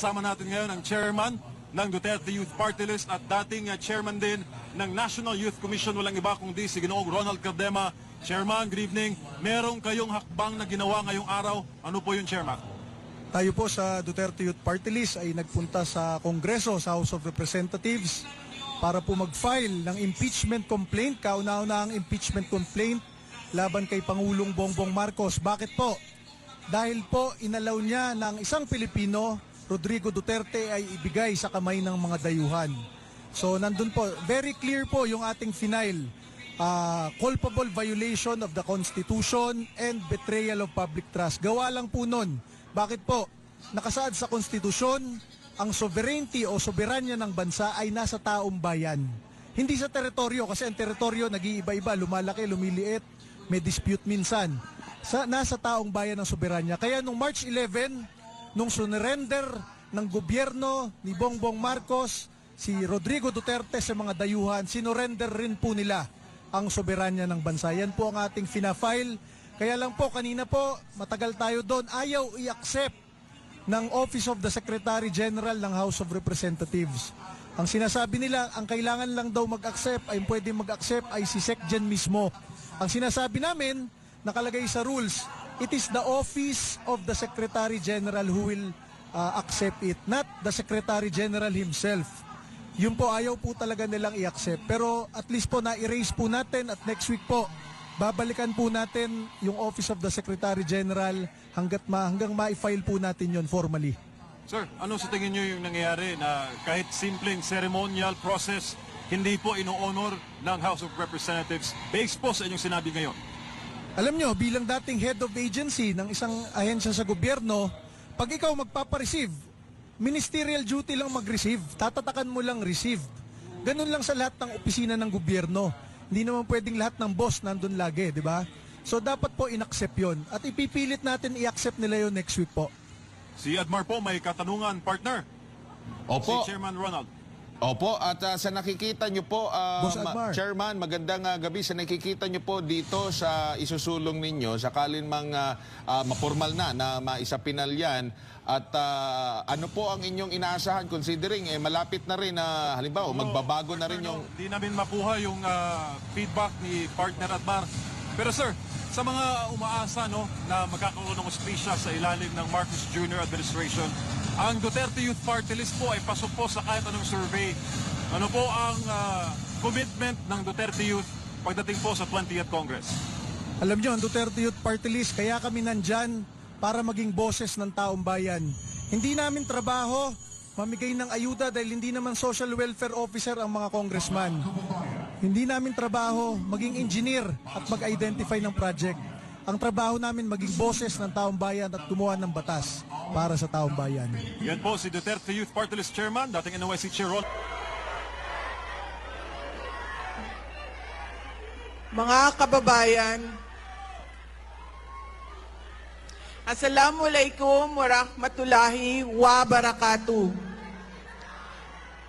Kasama natin ngayon ang chairman ng Duterte Youth Party List at dating chairman din ng National Youth Commission, walang iba kundi si Ginoong Ronald Cardema. Chairman, good evening. Meron kayong hakbang na ginawa ngayong araw. Ano po yun, Chairman? Tayo po sa Duterte Youth Party List ay nagpunta sa Kongreso, sa House of Representatives para po mag-file ng impeachment complaint, kauna-una ang impeachment complaint laban kay Pangulong Bongbong Marcos. Bakit po? Dahil po inalaw niya ng isang Pilipino, Rodrigo Duterte, ay ibigay sa kamay ng mga dayuhan. So nandun po, very clear po yung ating final. Culpable violation of the Constitution and betrayal of public trust. Gawa lang po nun. Bakit po? Nakasaad sa Konstitusyon, ang sovereignty o soberanya ng bansa ay nasa taong bayan. Hindi sa teritoryo, kasi ang teritoryo nag-iiba-iba, lumalaki, lumiliit, may dispute minsan. Nasa taong bayan ang soberanya. Kaya nung March 11, nung surrender ng gobyerno ni Bongbong Marcos, si Rodrigo Duterte sa mga dayuhan, sinurrender rin po nila ang soberanya ng bansa. Yan po ang ating fina-file. Kaya lang po, kanina po, matagal tayo doon, ayaw i-accept ng Office of the Secretary General ng House of Representatives. Ang sinasabi nila, ang kailangan lang daw mag-accept, ay pwede mag-accept ay si SecGen mismo. Ang sinasabi namin, nakalagay sa rules, it is the Office of the Secretary General who will accept it, not the Secretary General himself. Yun po, ayaw po talaga nilang i-accept. Pero at least po na-erase po natin at next week po, babalikan po natin yung Office of the Secretary General hanggang ma-file po natin yon formally. Sir, ano sa tingin nyo yung nangyayari na kahit simpleng ceremonial process, hindi po ino-honor ng House of Representatives based po sa inyong sinabi ngayon? Alam nyo, bilang dating head of agency ng isang ahensya sa gobyerno, pag ikaw magpapareceive, ministerial duty lang mag-receive, tatatakan mo lang received. Ganun lang sa lahat ng opisina ng gobyerno. Hindi naman pwedeng lahat ng boss nandun lagi, di ba? So dapat po in-accept yun. At ipipilit natin i-accept nila yun next week po. Si Admar po may katanungan, partner. Opo. Si Chairman Ronald. Opo, at sa nakikita nyo po, Boss Admar. Chairman, magandang gabi. Sa nakikita nyo po dito sa isusulong ninyo, sakalin mang mapormal na maisapinal yan, at ano po ang inyong inaasahan considering malapit na rin na halimbawa magbabago na rin yung... Di namin makuha yung feedback ni partner Admar. Pero sir, sa mga umaasa na magkakaroon ng hustisya sa ilalim ng Marcos Jr. administration, ang Duterte Youth Party List po ay pasok po sa kahit anong survey. Ano po ang commitment ng Duterte Youth pagdating po sa 20th Congress? Alam nyo, ang Duterte Youth Party List, kaya kami nandyan para maging boses ng taong bayan. Hindi namin trabaho mamigay ng ayuda dahil hindi naman social welfare officer ang mga congressman. Hindi namin trabaho maging engineer at mag-identify ng project. Ang trabaho namin maging boses ng taong bayan at gumawa ng batas para sa taong bayan. Yan po si Duterte Youth Party List Chairman, dating NYC Chair Ron. Mga kababayan, Assalamualaikum warahmatullahi wabarakatuh.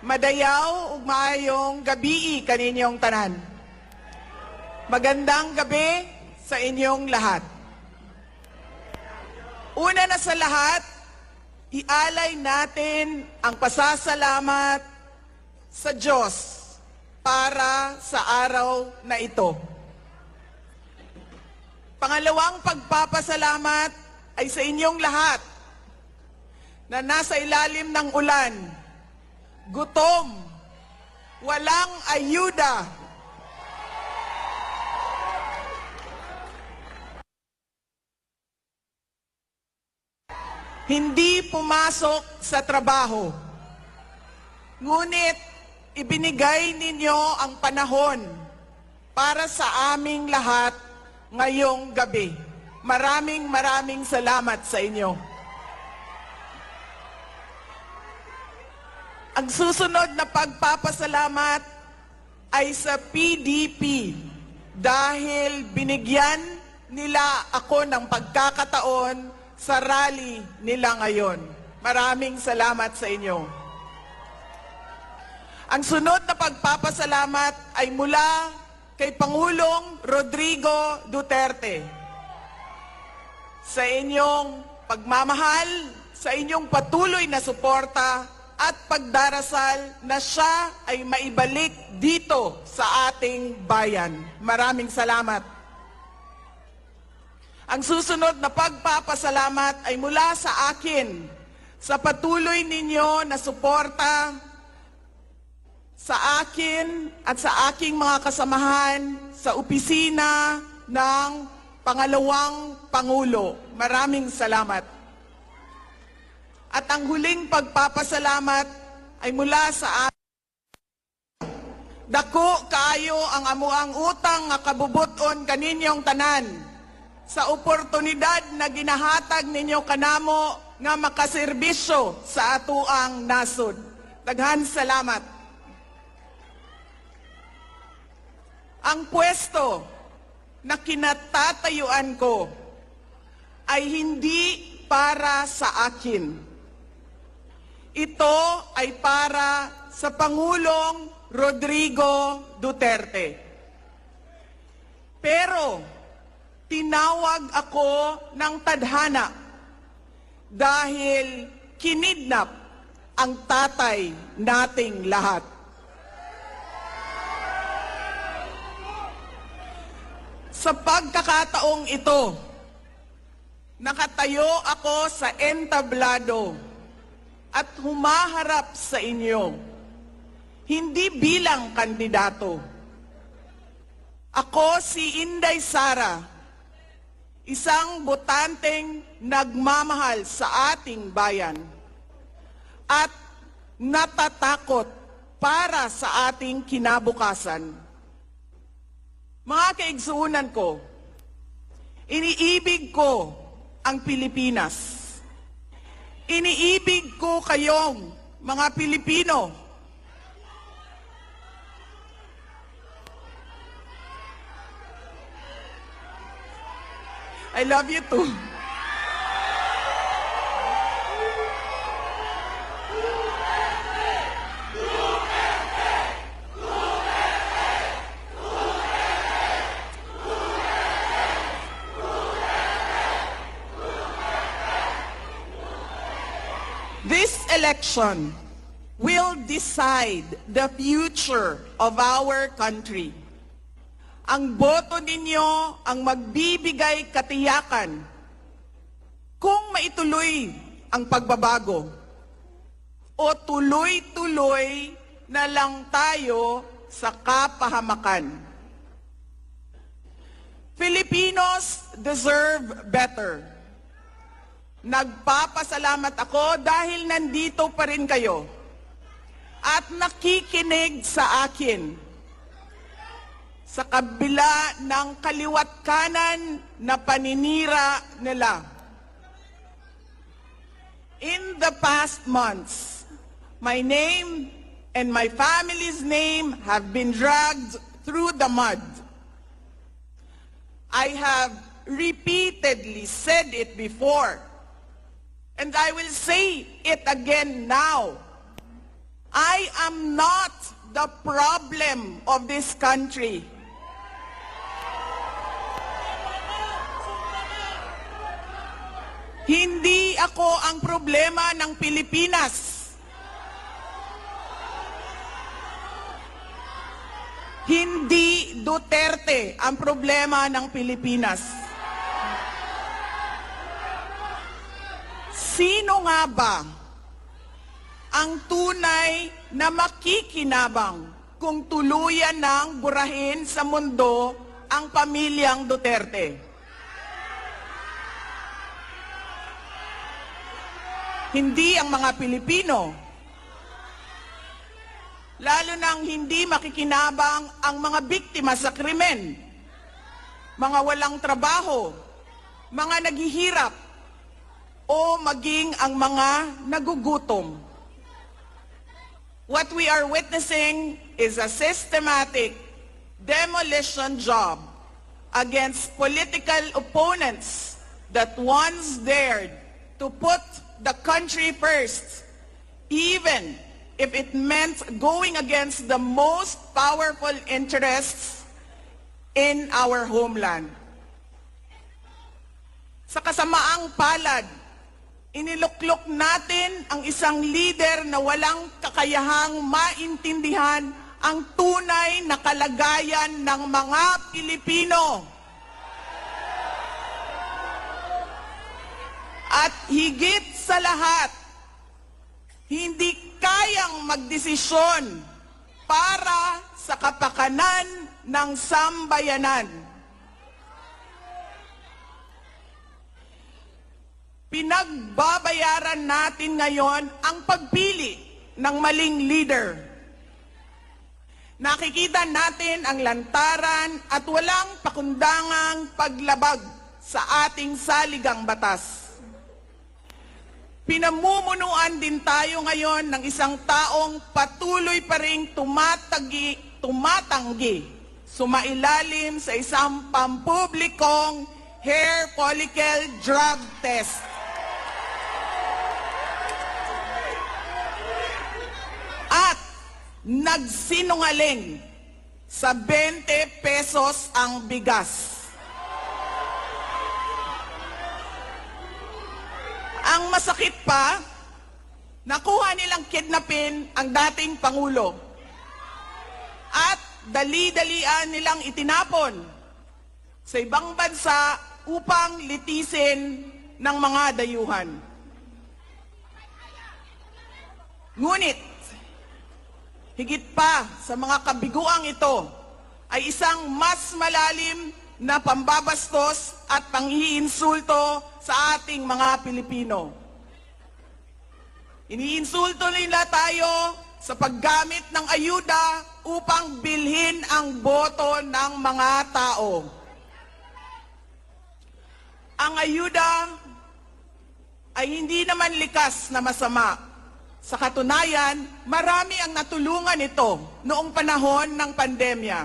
Madayaw ug maayong gabi kaninyong tanan. Magandang gabi sa inyong lahat. Una na sa lahat, ialay natin ang pasasalamat sa Diyos para sa araw na ito. Pangalawang pagpapasalamat ay sa inyong lahat na nasa ilalim ng ulan, gutom, walang ayuda, hindi pumasok sa trabaho. Ngunit ibinigay ninyo ang panahon para sa aming lahat ngayong gabi. Maraming salamat sa inyo. Ang susunod na pagpapasalamat ay sa PDP dahil binigyan nila ako ng pagkakataon sa rally nila ngayon. Maraming salamat sa inyo. Ang sunod na pagpapasalamat ay mula kay Pangulong Rodrigo Duterte sa inyong pagmamahal, sa inyong patuloy na suporta at pagdarasal na siya ay maibalik dito sa ating bayan. Maraming salamat. Ang susunod na pagpapasalamat ay mula sa akin sa patuloy ninyo na suporta sa akin at sa aking mga kasamahan sa opisina ng Pangalawang Pangulo. Maraming salamat. At ang huling pagpapasalamat ay mula sa akin. Dako kaayo ang amuang utang nga kabubuton kaninyong tanan sa oportunidad na ginahatag ninyo kanamo nga makaserbisyo sa atuang nasod. Daghan salamat. Ang pwesto na kinatatayuan ko ay hindi para sa akin. Ito ay para sa Pangulong Rodrigo Duterte. Pero tinawag ako ng tadhana dahil kinidnap ang tatay nating lahat. Sa pagkakataong ito, nakatayo ako sa entablado at humaharap sa inyo, hindi bilang kandidato. Ako si Inday Sara, isang botanteng nagmamahal sa ating bayan at natatakot para sa ating kinabukasan. Mga kaigsuunan ko, iniibig ko ang Pilipinas. Iniibig ko kayong mga Pilipino. I love you too. This election will decide the future of our country. Ang boto ninyo ang magbibigay katiyakan kung maituloy ang pagbabago o tuloy-tuloy na lang tayo sa kapahamakan. Filipinos deserve better. Nagpapasalamat ako dahil nandito pa rin kayo at nakikinig sa akin sa kabila ng kaliwat kanan na paninira nila. In the past months, my name and my family's name have been dragged through the mud. I have repeatedly said it before, and I will say it again now. I am not the problem of this country. Hindi ako ang problema ng Pilipinas. Hindi Duterte ang problema ng Pilipinas. Sino nga ba ang tunay na makikinabang kung tuluyan ng burahin sa mundo ang pamilyang Duterte? Hindi ang mga Pilipino. Lalo nang hindi makikinabang ang mga biktima sa krimen, mga walang trabaho, mga naghihirap, o maging ang mga nagugutom. What we are witnessing is a systematic demolition job against political opponents that once dared to put the country first, even if it meant going against the most powerful interests in our homeland. Sa kasamaang palad, Iniluklok natin ang isang leader na walang kakayahang maintindihan ang tunay na kalagayan ng mga Pilipino. At higit sa lahat, hindi kayang magdesisyon para sa kapakanan ng sambayanan. Pinagbabayaran natin ngayon ang pagpili ng maling leader. Nakikita natin ang lantaran at walang pakundangang paglabag sa ating saligang batas. Pinamumunuan din tayo ngayon ng isang taong patuloy pa ring tumatanggi, sumailalim sa isang pampublikong hair follicle drug test. At nagsinungaling sa 20 pesos ang bigas. Ang masakit pa, nakuha nilang kidnapin ang dating Pangulo. At dali-dalian nilang itinapon sa ibang bansa upang litisin ng mga dayuhan. Ngunit, higit pa sa mga kabiguang ito ay isang mas malalim na pambabastos at panghiinsulto sa ating mga Pilipino. Iniinsulto nila tayo sa paggamit ng ayuda upang bilhin ang boto ng mga tao. Ang ayuda ay hindi naman likas na masama. Sa katunayan, marami ang natulungan ito noong panahon ng pandemya.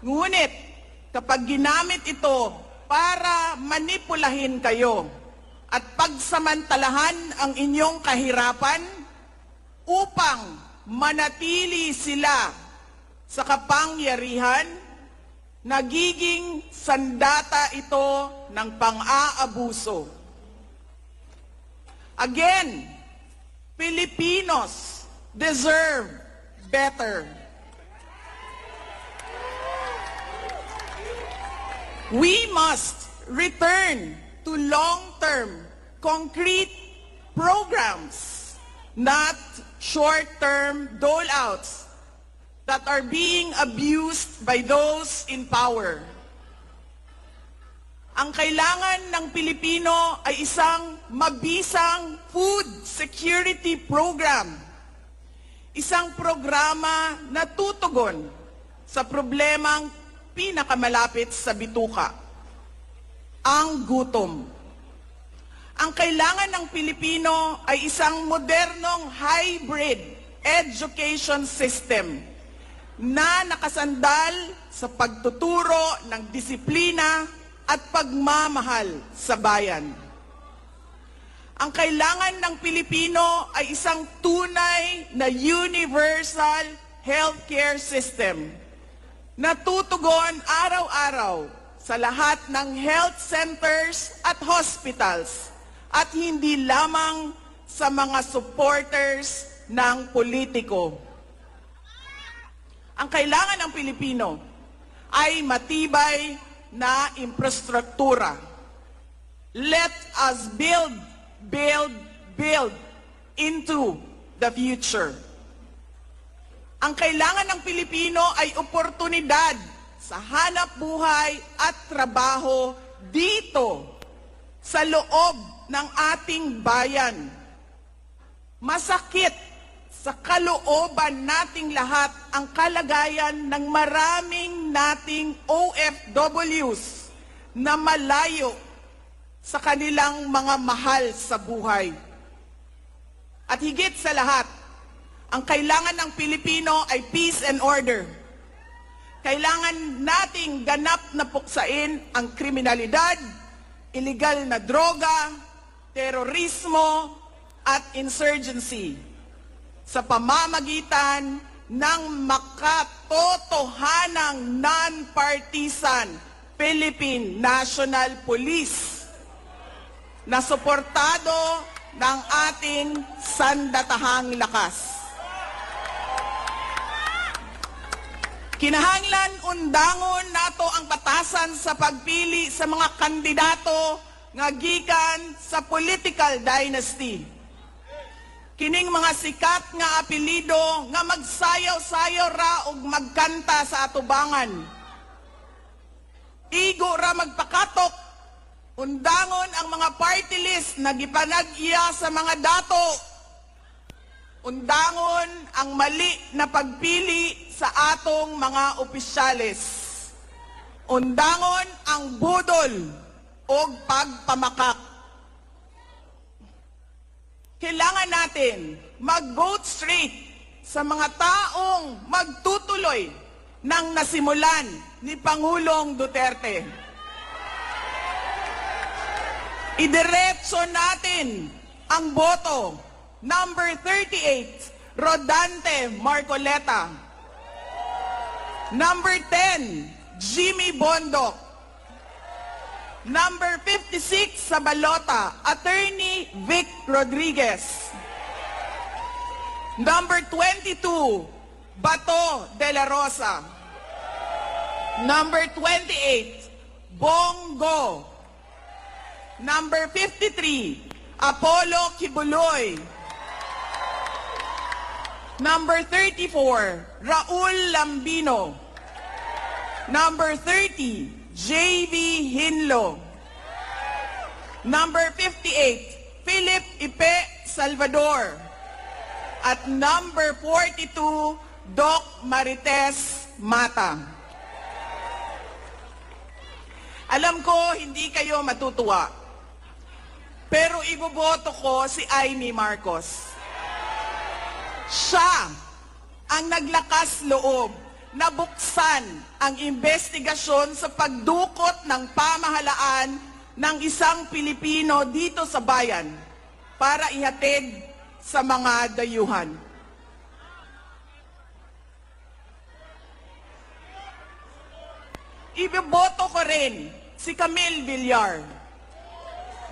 Ngunit, kapag ginamit ito para manipulahin kayo at pagsamantalahan ang inyong kahirapan upang manatili sila sa kapangyarihan, nagiging sandata ito ng pang-aabuso. Again, Filipinos deserve better. We must return to long-term, concrete programs, not short-term dole-outs that are being abused by those in power. Ang kailangan ng Pilipino ay isang mabisang food security program. Isang programa na tutugon sa problemang pinakamalapit sa bituka, ang gutom. Ang kailangan ng Pilipino ay isang modernong hybrid education system na nakasandal sa pagtuturo ng disiplina at pagmamahal sa bayan. Ang kailangan ng Pilipino ay isang tunay na universal healthcare system na tutugon araw-araw sa lahat ng health centers at hospitals at hindi lamang sa mga supporters ng politiko. Ang kailangan ng Pilipino ay matibay na infrastruktura. Let us build into the future. Ang kailangan ng Pilipino ay oportunidad sa hanap buhay at trabaho dito sa loob ng ating bayan. Masakit sa kalooban nating lahat ang kalagayan ng maraming nating OFWs na malayo sa kanilang mga mahal sa buhay. At higit sa lahat, ang kailangan ng Pilipino ay peace and order. Kailangan nating ganap na puksain ang kriminalidad, illegal na droga, terorismo at insurgency sa pamamagitan ng makatotohanang non-partisan Philippine National Police. na suportado ng ating sandatahang lakas. Kinahanglan undangon nato ang batasan sa pagpili sa mga kandidato nga gikan sa political dynasty. Kining mga sikat nga apelido nga magsayaw-sayaw ra og magkanta sa atubangan. Igo ra magpakatok, undangon ang mga party list na gipanag-iya sa mga dato. Undangon ang mali na pagpili sa atong mga opisyales. Undangon ang budol o pagpamakak. Kailangan natin mag-vote straight sa mga taong magtutuloy ng nasimulan ni Pangulong Duterte. Idiretso natin ang boto. Number 38, Rodante Marcoleta. Number 10, Jimmy Bondoc. Number 56 sa balota, Attorney Vic Rodriguez. Number 22, Bato de la Rosa. Number 28, Bongo. Number 53, Apollo Kibuloy. Number 34, Raul Lambino. Number 30, J.V. Hinlo. Number 58, Philip Ipe Salvador. At number 42, Doc Marites Mata. Alam ko, hindi kayo matutuwa. Pero iboboto ko si Amy Marcos. Siya ang naglakas loob na buksan ang investigasyon sa pagdukot ng pamahalaan ng isang Pilipino dito sa bayan para ihatid sa mga dayuhan. Iboboto ko rin si Camille Villar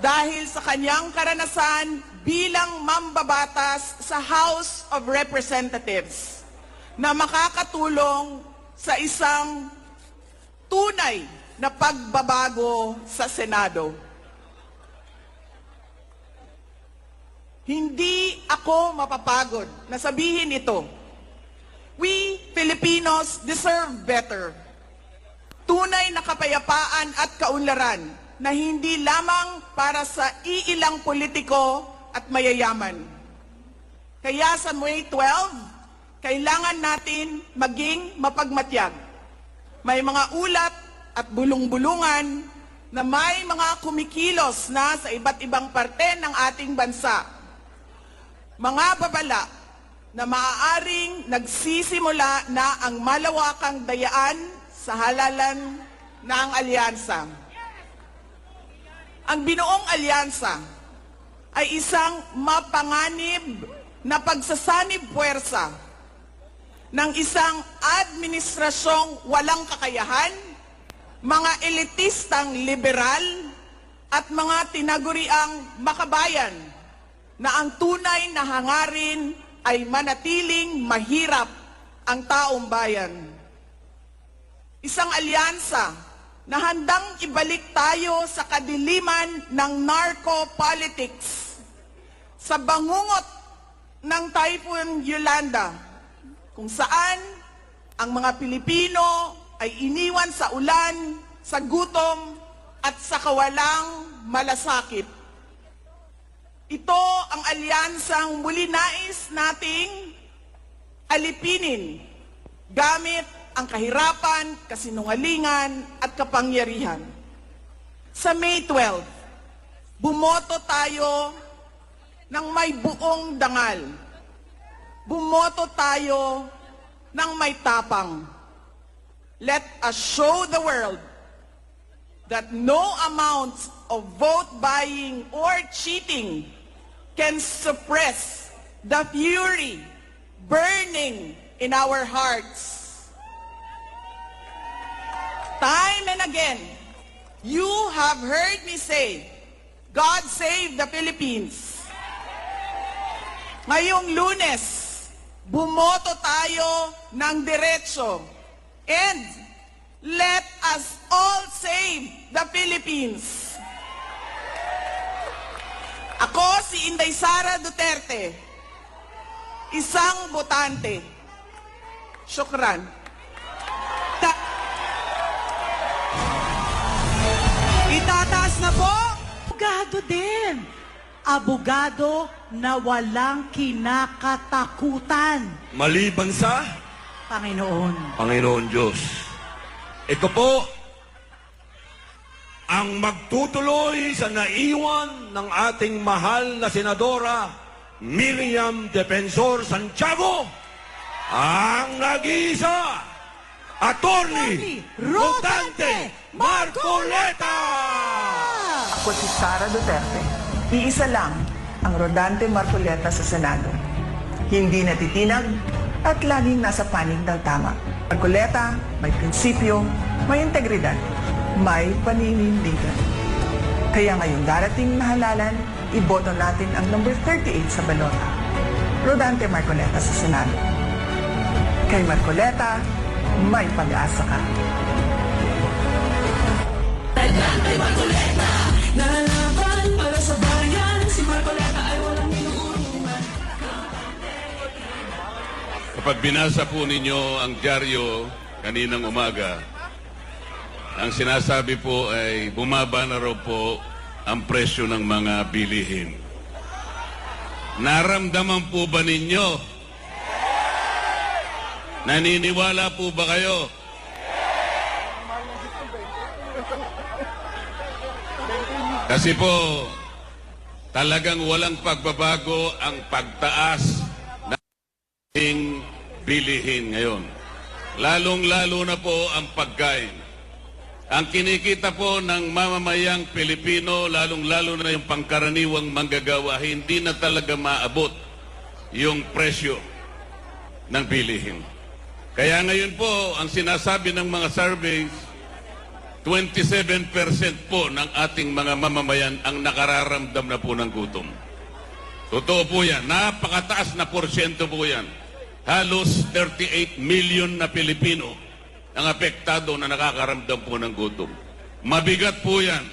dahil sa kanyang karanasan bilang mambabatas sa House of Representatives na makakatulong sa isang tunay na pagbabago sa Senado. Hindi ako mapapagod na sabihin ito. We Filipinos deserve better. Tunay na kapayapaan at kaunlaran na hindi lamang para sa iilang politiko at mayayaman. Kaya sa May 12, kailangan natin maging mapagmatyag. May mga ulat at bulong-bulungan na may mga kumikilos na sa iba't ibang parte ng ating bansa. Mga babala na maaaring nagsisimula na ang malawakang dayaan sa halalan ng alyansa. Ang binuong alyansa ay isang mapanganib na pagsasanib puwersa ng isang administrasyong walang kakayahan, mga elitistang liberal, at mga tinaguriang makabayan na ang tunay na hangarin ay manatiling mahirap ang taong bayan. Isang alyansa na handang ibalik tayo sa kadiliman ng narco-politics, sa bangungot ng Typhoon Yolanda, kung saan ang mga Pilipino ay iniwan sa ulan, sa gutom, at sa kawalang malasakit. Ito ang alyansang muli nais nating alipinin gamit ang kahirapan, kasinungalingan, at kapangyarihan. Sa May 12, bumoto tayo ng may buong dangal. Bumoto tayo ng may tapang. Let us show the world that no amount of vote buying or cheating can suppress the fury burning in our hearts. Time and again, you have heard me say God save the Philippines. Ngayong Lunes, bumoto tayo ng diretso. And let us all save the Philippines. Ako si Inday Sara Duterte, isang botante. Syukran. Itataas na po. Abogado din. Abogado na walang kinakatakutan. Maliban sa Panginoon. Panginoon Diyos. Ito po ang magtutuloy sa naiwan ng ating mahal na Senadora Miriam Defensor Santiago, ang nag-iisa, Attorney Rodante Marcoleta! Ako si Sara Duterte. Iisa lang ang Rodante Marcoleta sa Senado. Hindi natitinag at laging nasa panig ng tama. Marcoleta, may prinsipyo, may integridad, may paninindigan. Kaya ngayong darating na halalan, iboto natin ang number 38 sa balota. Rodante Marcoleta sa Senado. Kay Marcoleta, may pag-asa ka. Nalalaban para sa bayan, si Marcoleta ay walang inuunuman. Kapag binasa po ninyo ang dyaryo kaninang umaga, ang sinasabi po ay bumaba na raw po ang presyo ng mga bilihin. Naramdaman po ba ninyo? Naniniwala po ba kayo? Kasi po, talagang walang pagbabago ang pagtaas ng bilihin ngayon. Lalong-lalo na po ang pagkain. Ang kinikita po ng mamamayang Pilipino, lalong-lalo na yung pangkaraniwang manggagawa, hindi na talaga maabot yung presyo ng bilihin. Kaya ngayon po, ang sinasabi ng mga surveys, 27% po ng ating mga mamamayan ang nakararamdam na po ng gutom. Totoo po yan. Napakataas na porsyento po yan. Halos 38 million na Pilipino ang apektado na nakakaramdam po ng gutom. Mabigat po yan.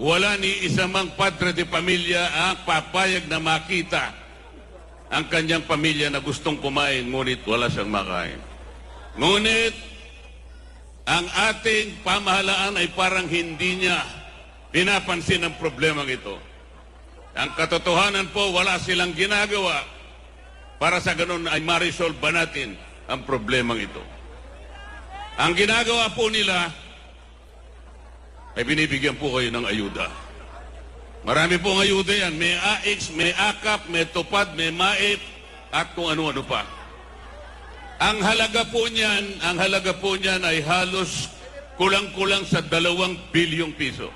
Wala ni isa mang padre de pamilya ang papayag na makita ang kanyang pamilya na gustong kumain, ngunit wala siyang makain. Ngunit, ang ating pamahalaan ay parang hindi niya pinapansin ang problemang ito. Ang katotohanan po, wala silang ginagawa para sa ganun ay ma-resolve ba natin ang problemang ito. Ang ginagawa po nila ay binibigyan po kayo ng ayuda. Marami pong ayuda yan. May AX, may AKAP, may TUPAD, may MAIP, at kung ano-ano pa. Ang halaga po niyan ay halos kulang-kulang sa 2 bilyong piso.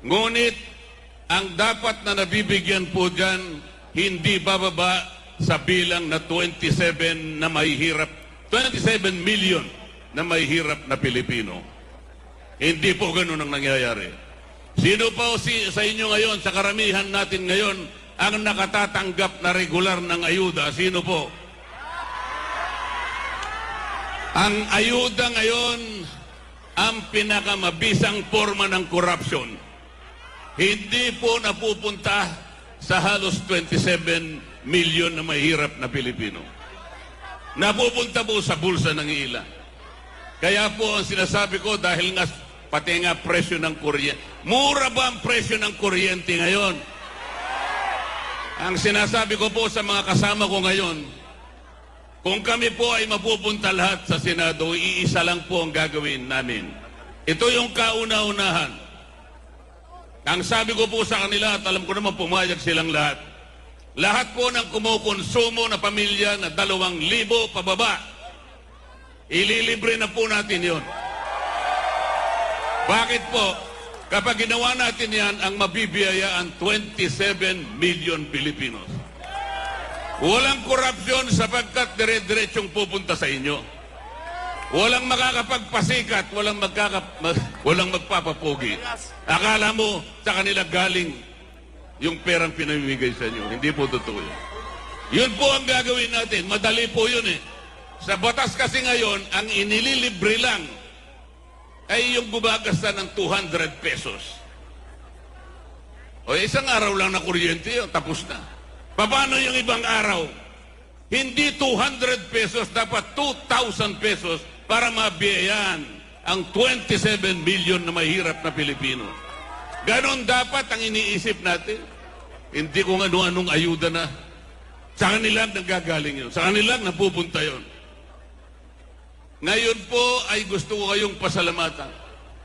Ngunit, ang dapat na nabibigyan po dyan, hindi bababa sa bilang na 27 million na may hirap na Pilipino. Hindi po ganun ang nangyayari. Sino pa sa inyo ngayon, sa karamihan natin ngayon, ang nakatatanggap na regular ng ayuda? Sino po? Ang ayuda ngayon, ang pinakamabisang forma ng korupsyon. Hindi po napupunta sa halos 27 million na mahirap na Pilipino. Napupunta po sa bulsa ng ilan. Kaya po ang sinasabi ko, dahil nga pati nga presyo ng kuryente. Mura ba ang presyo ng kuryente ngayon? Ang sinasabi ko po sa mga kasama ko ngayon, kung kami po ay mapupunta lahat sa Senado, iisa lang po ang gagawin namin. Ito yung kauna-unahan. Ang sabi ko po sa kanila, at alam ko naman pumayag silang lahat, lahat po ng kumukonsumo na pamilya na 2,000 pababa, ililibre na po natin yon. Bakit po? Kapag ginawa natin yan, ang mabibiyaya ang 27 million Pilipinos. Walang korupsyon sapagkat dire-diretsong pupunta sa inyo. Walang makakapagpasikat, walang magpapapugi. Akala mo sa kanila galing yung perang pinamimigay sa inyo. Hindi po totoo yan. Yun po ang gagawin natin. Madali po yun eh. Sa batas kasi ngayon, ang inililibre lang ay yung gumagasta ng 200 pesos. O isang araw lang na kuryente yun, tapos na. Paano yung ibang araw? Hindi 200 pesos, dapat 2,000 pesos para mabiyayaan ang 27 million na mahirap na Pilipino. Ganon dapat ang iniisip natin. Hindi kung ano-anong ayuda na. Sa kanila nanggagaling yun. Sa kanila napupunta yun. Ngayon po ay gusto ko kayong pasalamatan.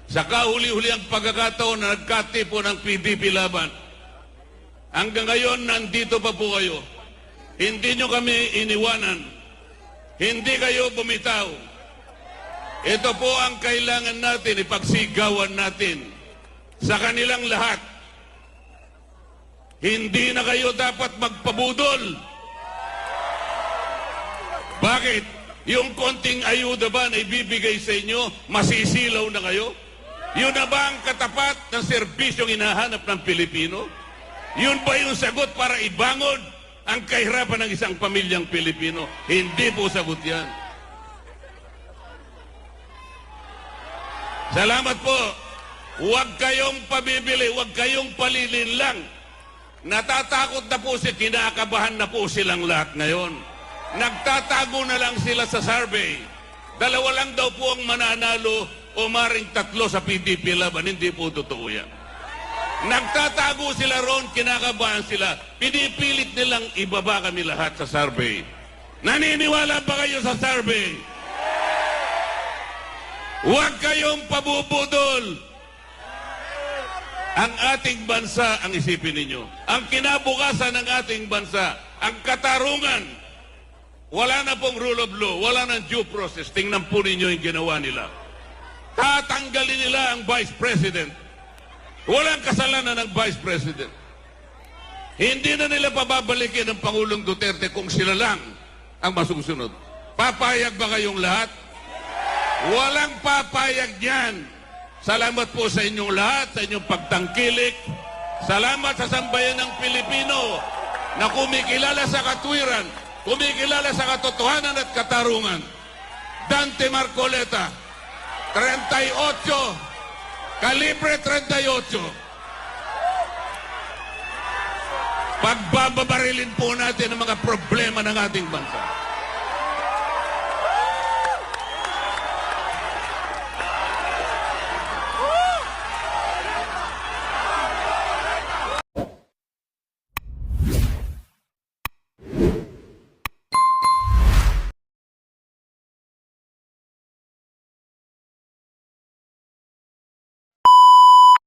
Sa kahuli-huli ang pagkakataon na nagkatipo ng PDP laban. Hanggang ngayon, nandito pa po kayo. Hindi nyo kami iniwanan. Hindi kayo bumitaw. Ito po ang kailangan natin, ipagsigawan natin sa kanilang lahat. Hindi na kayo dapat magpabudol. Bakit? Yung konting ayuda ba na ibibigay sa inyo, masisilaw na kayo? Yun na ba ang katapat ng serbisyong hinahanap ng Pilipino? Yun ba yung sagot para ibangon ang kahirapan ng isang pamilyang Pilipino? Hindi po sagot yan. Salamat po. Huwag kayong pabibili, huwag kayong palilin lang. Natatakot na po kinakabahan na po silang lahat ngayon. Nagtatago na lang sila sa survey. Dalawa lang daw po ang mananalo o maring 3 sa PDP laban. Hindi po totoo yan. Nagtatago sila ron, kinakabahan sila. Pinipilit nilang ibaba kami lahat sa survey. Naniniwala ba kayo sa survey? Huwag kayong pabubudol. Ang ating bansa, ang isipin ninyo, ang kinabukasan ng ating bansa, ang katarungan, wala na pong rule of law, wala nang due process. Tingnan po ninyo yung ginawa nila. Tatanggalin nila ang Vice President. Walang kasalanan ng Vice President. Hindi na nila pababalikin ang Pangulong Duterte kung sila lang ang masusunod. Papayag ba kayong lahat? Walang papayag niyan. Salamat po sa inyong lahat, sa inyong pagtangkilik. Salamat sa sambayan ng Pilipino na kumikilala sa katwiran, kumikilala sa katotohanan at katarungan. Dante Marcoleta, 38, kalibre 38. Pagbababarilin po natin ang mga problema ng ating bansa.